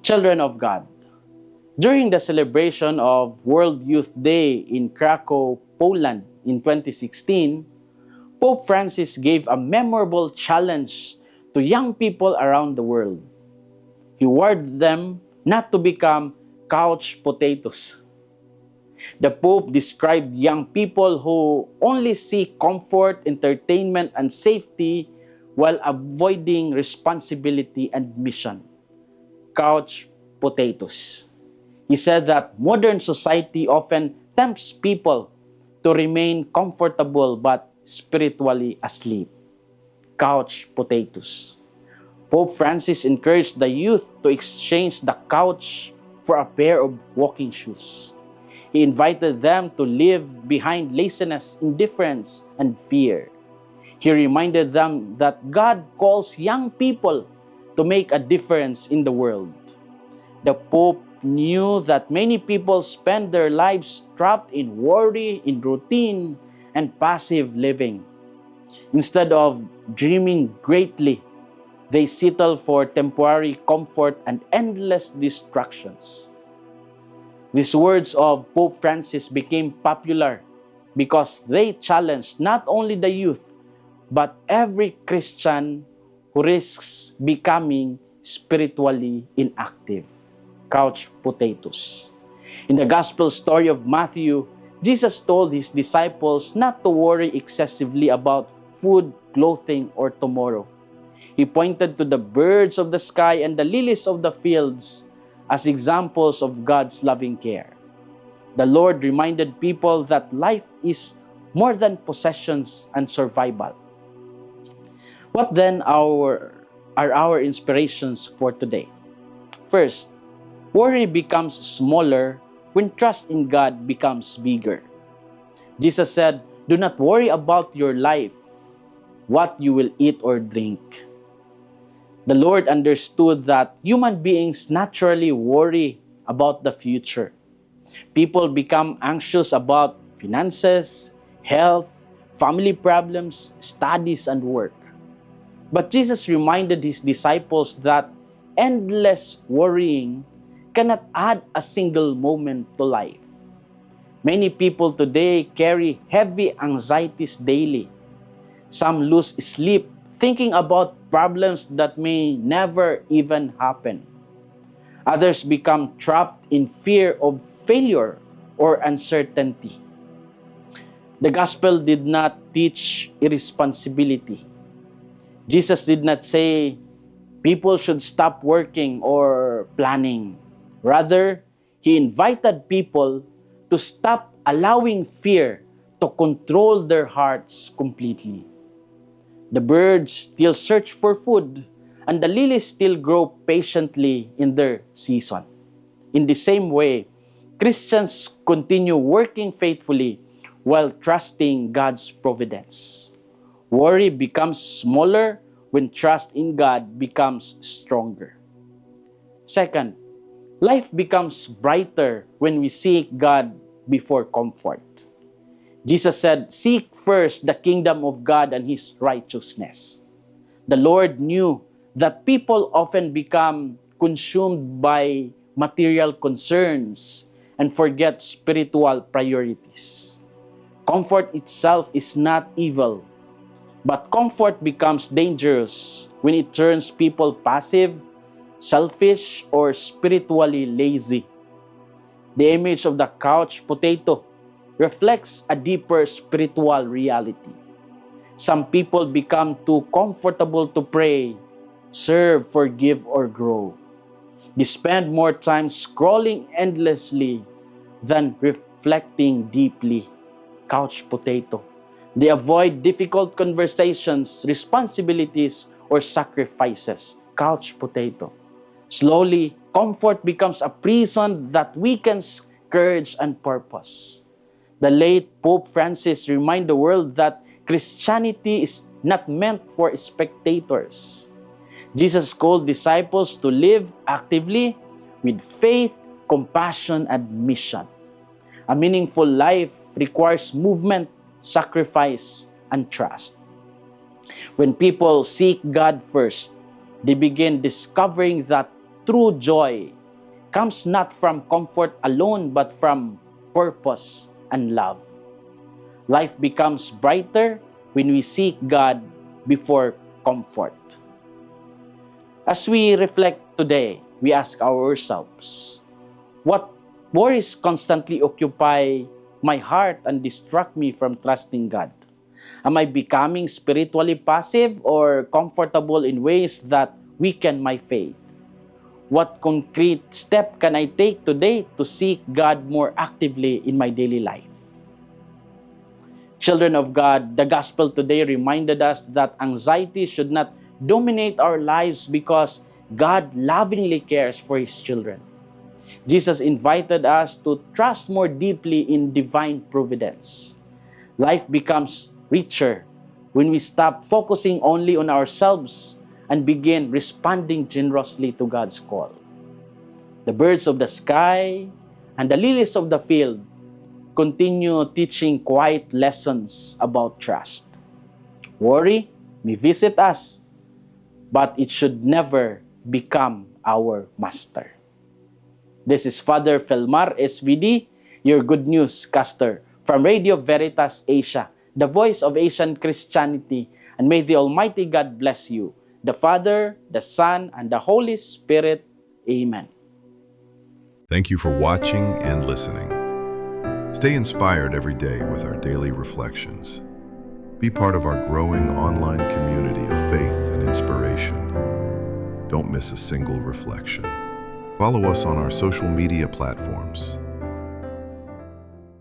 Children of God, during the celebration of World Youth Day in Krakow, Poland in 2016, Pope Francis gave a memorable challenge to young people around the world. He warned them not to become couch potatoes. The Pope described young people who only seek comfort, entertainment, and safety while avoiding responsibility and mission. Couch potatoes. He said that modern society often tempts people to remain comfortable but spiritually asleep. Couch potatoes. Pope Francis encouraged the youth to exchange the couch for a pair of walking shoes. He invited them to leave behind laziness, indifference, and fear. He reminded them that God calls young people to make a difference in the world. The Pope knew that many people spend their lives trapped in worry, in routine, and passive living. Instead of dreaming greatly, they settle for temporary comfort and endless distractions. These words of Pope Francis became popular because they challenged not only the youth, but every Christian who risks becoming spiritually inactive. Couch potatoes. In the Gospel story of Matthew, Jesus told his disciples not to worry excessively about food, clothing, or tomorrow. He pointed to the birds of the sky and the lilies of the fields as examples of God's loving care. The Lord reminded people that life is more than possessions and survival. What then are our inspirations for today? First, worry becomes smaller when trust in God becomes bigger. Jesus said, "Do not worry about your life, what you will eat or drink." The Lord understood that human beings naturally worry about the future. People become anxious about finances, health, family problems, studies, and work. But Jesus reminded his disciples that endless worrying cannot add a single moment to life. Many people today carry heavy anxieties daily. Some lose sleep thinking about problems that may never even happen. Others become trapped in fear of failure or uncertainty. The gospel did not teach irresponsibility. Jesus did not say people should stop working or planning. Rather, he invited people to stop allowing fear to control their hearts completely. The birds still search for food, and the lilies still grow patiently in their season. In the same way, Christians continue working faithfully while trusting God's providence. Worry becomes smaller when trust in God becomes stronger. Second, life becomes brighter when we seek God before comfort. Jesus said, "Seek first the kingdom of God and His righteousness." The Lord knew that people often become consumed by material concerns and forget spiritual priorities. Comfort itself is not evil, but comfort becomes dangerous when it turns people passive, selfish, or spiritually lazy. The image of the couch potato reflects a deeper spiritual reality. Some people become too comfortable to pray, serve, forgive, or grow. They spend more time scrolling endlessly than reflecting deeply. Couch potato. They avoid difficult conversations, responsibilities, or sacrifices. Couch potato. Slowly, comfort becomes a prison that weakens courage and purpose. The late Pope Francis reminded the world that Christianity is not meant for spectators. Jesus called disciples to live actively with faith, compassion, and mission. A meaningful life requires movement, sacrifice, and trust. When people seek God first, they begin discovering that true joy comes not from comfort alone, but from purpose and love. Life becomes brighter when we seek God before comfort. As we reflect today, we ask ourselves, what worries constantly occupy my heart and distract me from trusting God? Am I becoming spiritually passive or comfortable in ways that weaken my faith? What concrete step can I take today to seek God more actively in my daily life? Children of God, the gospel today reminded us that anxiety should not dominate our lives because God lovingly cares for His children. Jesus invited us to trust more deeply in divine providence. Life becomes richer when we stop focusing only on ourselves and begin responding generously to God's call. The birds of the sky and the lilies of the field continue teaching quiet lessons about trust. Worry may visit us, but it should never become our master. This is Father Felmar SVD, your Good News caster from Radio Veritas Asia, the voice of Asian Christianity, and may the Almighty God bless you, the Father, the Son, and the Holy Spirit. Amen. Thank you for watching and listening. Stay inspired every day with our daily reflections. Be part of our growing online community of faith and inspiration. Don't miss a single reflection. Follow us on our social media platforms